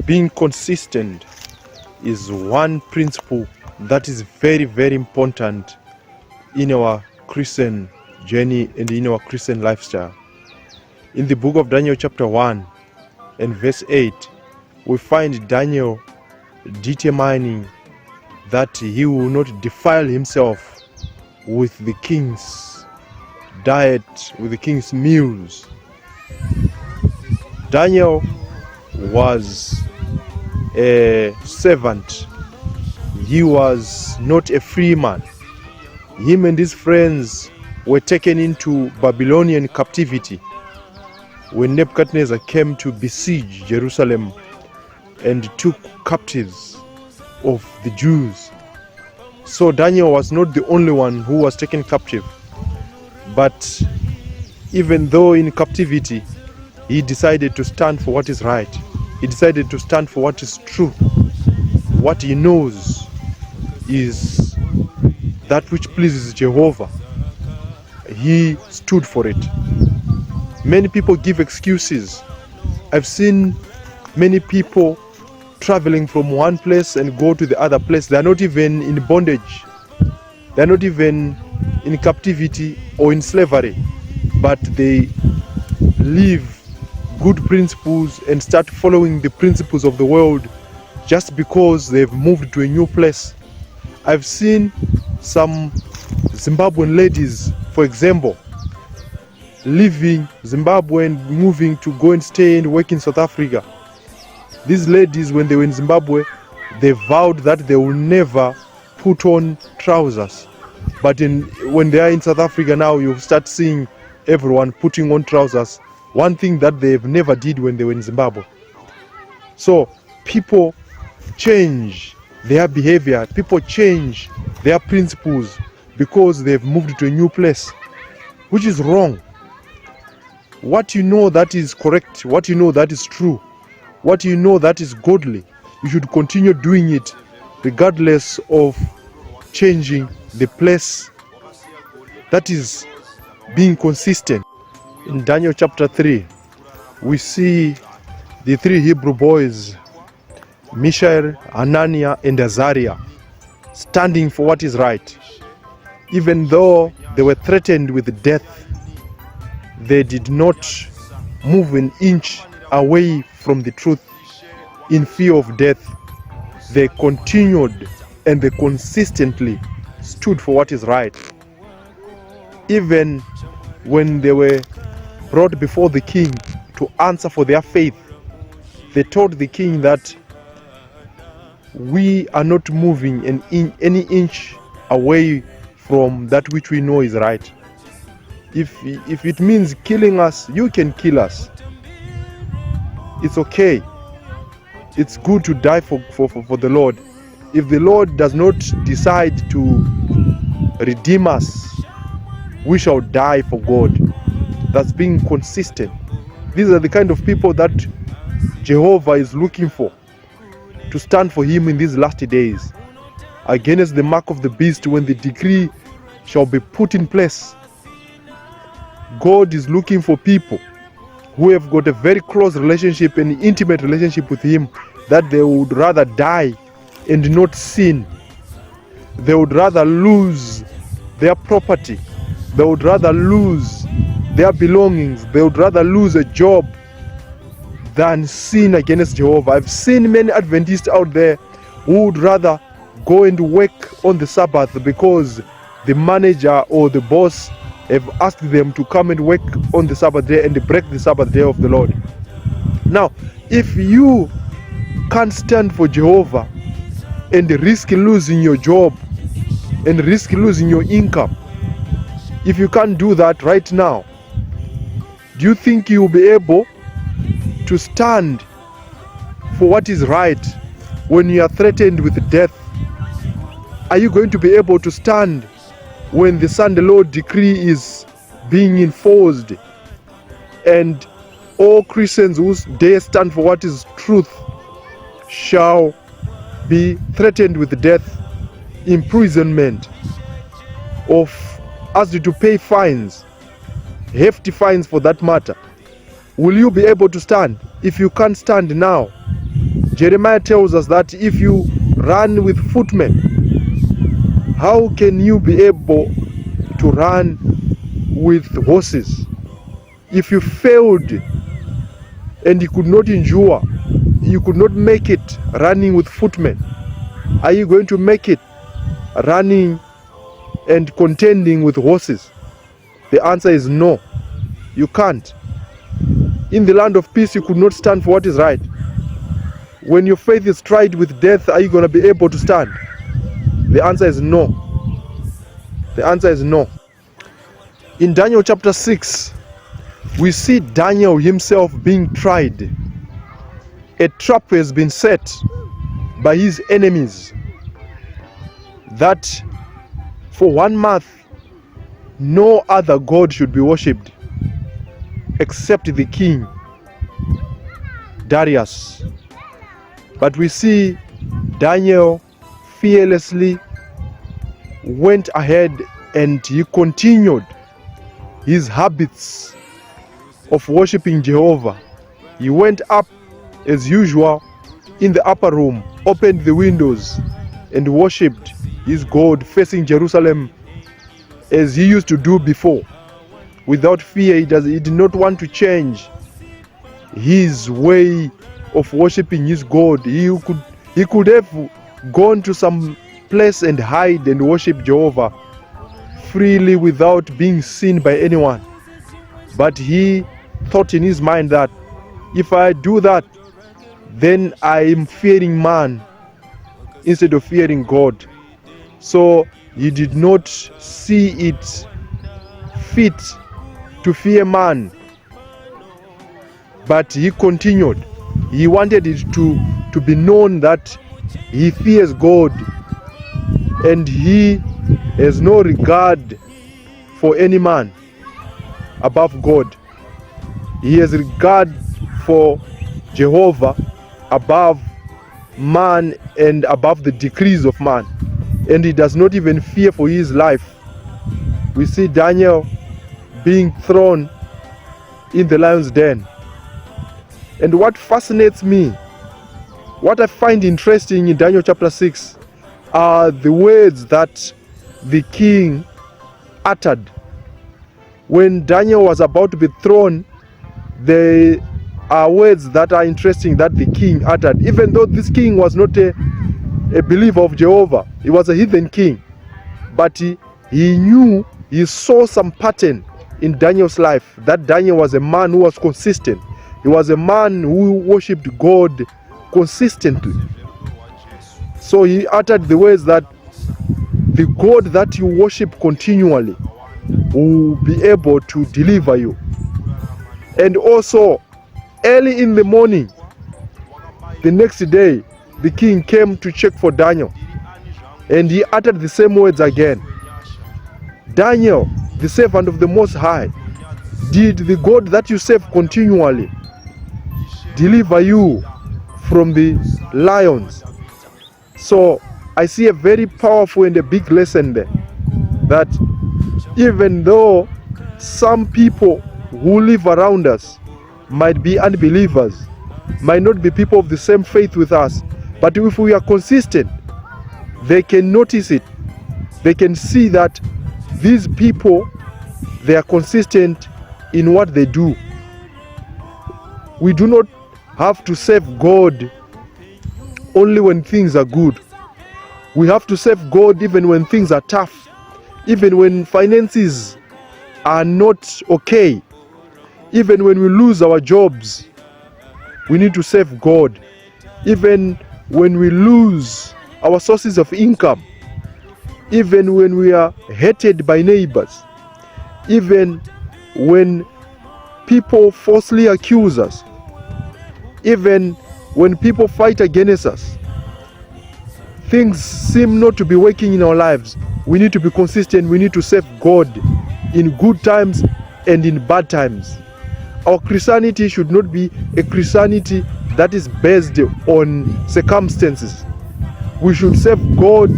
being consistent is one principle that is very, very important in our Christian journey and in our Christian lifestyle. In the book of Daniel chapter 1 and verse 8, we find Daniel determining that he will not defile himself with the king's diet, with the king's meals. Daniel was a servant. He was not a free man. Him and his friends were taken into Babylonian captivity when Nebuchadnezzar came to besiege Jerusalem and took captives of the Jews. So Daniel was not the only one who was taken captive. But even though in captivity, he decided to stand for what is right. He decided to stand for what is true. What he knows is that which pleases Jehovah. He stood for it. Many people give excuses. I've seen many people traveling from one place and go to the other place. They are not even in bondage. They are not even in captivity or in slavery, but they live good principles and start following the principles of the world just because they've moved to a new place. I've seen some Zimbabwean ladies, for example, leaving Zimbabwe and moving to go and stay and work in South Africa. These ladies, when they were in Zimbabwe, they vowed that they will never put on trousers. But when they are in South Africa now, you start seeing everyone putting on trousers. One thing that they've never did when they were in Zimbabwe. So people change their behavior, people change their principles because they've moved to a new place, which is wrong. What you know that is correct, what you know that is true, what you know that is godly, you should continue doing it regardless of changing the place. That is being consistent. In Daniel chapter 3, we see the three Hebrew boys, Mishael, Hananiah, and Azariah, standing for what is right. Even though they were threatened with death, they did not move an inch away from the truth in fear of death. They continued and they consistently stood for what is right. Even when they were brought before the king to answer for their faith, they told the king that we are not moving any inch away from that which we know is right. If it means killing us, you can kill us. It's okay. It's good to die for the Lord. If the Lord does not decide to redeem us, we shall die for God. That's being consistent. These are the kind of people that Jehovah is looking for, to stand for him in these last days, against the mark of the beast when the decree shall be put in place. God is looking for people who have got a very close relationship, an intimate relationship with him, that they would rather die and not sin. They would rather lose their property. They would rather lose their belongings. They would rather lose a job than sin against Jehovah. I've seen many Adventists out there who would rather go and work on the Sabbath because the manager or the boss have asked them to come and work on the Sabbath day and break the Sabbath day of the Lord. Now, if you can't stand for Jehovah and risk losing your job and risk losing your income, if you can't do that right now, do you think you will be able to stand for what is right when you are threatened with death? Are you going to be able to stand when the Sunday law decree is being enforced and all Christians who dare stand for what is truth shall be threatened with death, imprisonment, of asked to pay fines, hefty fines for that matter? Will you be able to stand? If you can't stand now, Jeremiah tells us that if you run with footmen, how can you be able to run with horses? If you failed and you could not endure, you could not make it running with footmen, are you going to make it running and contending with horses? The answer is no, you can't. In the land of peace, you could not stand for what is right. When your faith is tried with death, are you going to be able to stand? The answer is no. The answer is no. In Daniel chapter 6, we see Daniel himself being tried. A trap has been set by his enemies that for 1 month no other god should be worshipped except the king Darius. But we see Daniel fearlessly went ahead and he continued his habits of worshiping Jehovah. He went up as usual in the upper room, opened the windows and worshipped his God facing Jerusalem as he used to do before. Without fear, he did not want to change his way of worshiping his God. He could have gone to some place and hide and worship Jehovah freely without being seen by anyone. But he thought in his mind that if I do that, then I am fearing man instead of fearing God. So he did not see it fit to fear man, but he continued. He wanted it to be known that he fears God and he has no regard for any man above God. He has regard for Jehovah above man and above the decrees of man, and he does not even fear for his life. We see Daniel being thrown in the lion's den. And what fascinates me, what I find interesting in Daniel chapter 6 are the words that the king uttered. When Daniel was about to be thrown, there are words that are interesting that the king uttered. Even though this king was not a believer of Jehovah, he was a heathen king, but he knew, he saw some pattern in Daniel's life, that Daniel was a man who was consistent. He was a man who worshipped God consistently. So he uttered the words that the God that you worship continually will be able to deliver you. And also, early in the morning, the next day, the king came to check for Daniel, and he uttered the same words again. Daniel, the servant of the Most High, did the God that you serve continually deliver you from the lions? So I see a very powerful and a big lesson there, that even though some people who live around us might be unbelievers, might not be people of the same faith with us, but if we are consistent, they can notice it. They can see that these people, they are consistent in what they do. We do not have to serve God only when things are good. We have to serve God even when things are tough, even when finances are not okay, even when we lose our jobs. We need to serve God. Even when we lose our sources of income, even when we are hated by neighbors, even when people falsely accuse us, even when people fight against us, things seem not to be working in our lives, we need to be consistent. We need to serve God in good times and in bad times. Our Christianity should not be a Christianity that is based on circumstances. We should serve God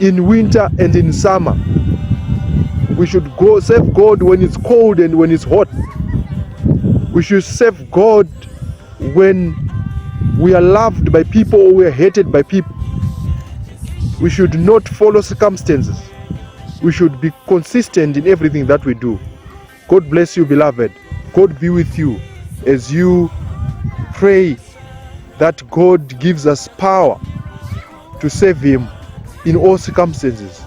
in winter and in summer. We should go serve God when it's cold and when it's hot. We should serve God when we are loved by people or we are hated by people, we should not follow circumstances. We should be consistent in everything that we do. God bless you, beloved. God be with you as you pray that God gives us power to serve Him in all circumstances.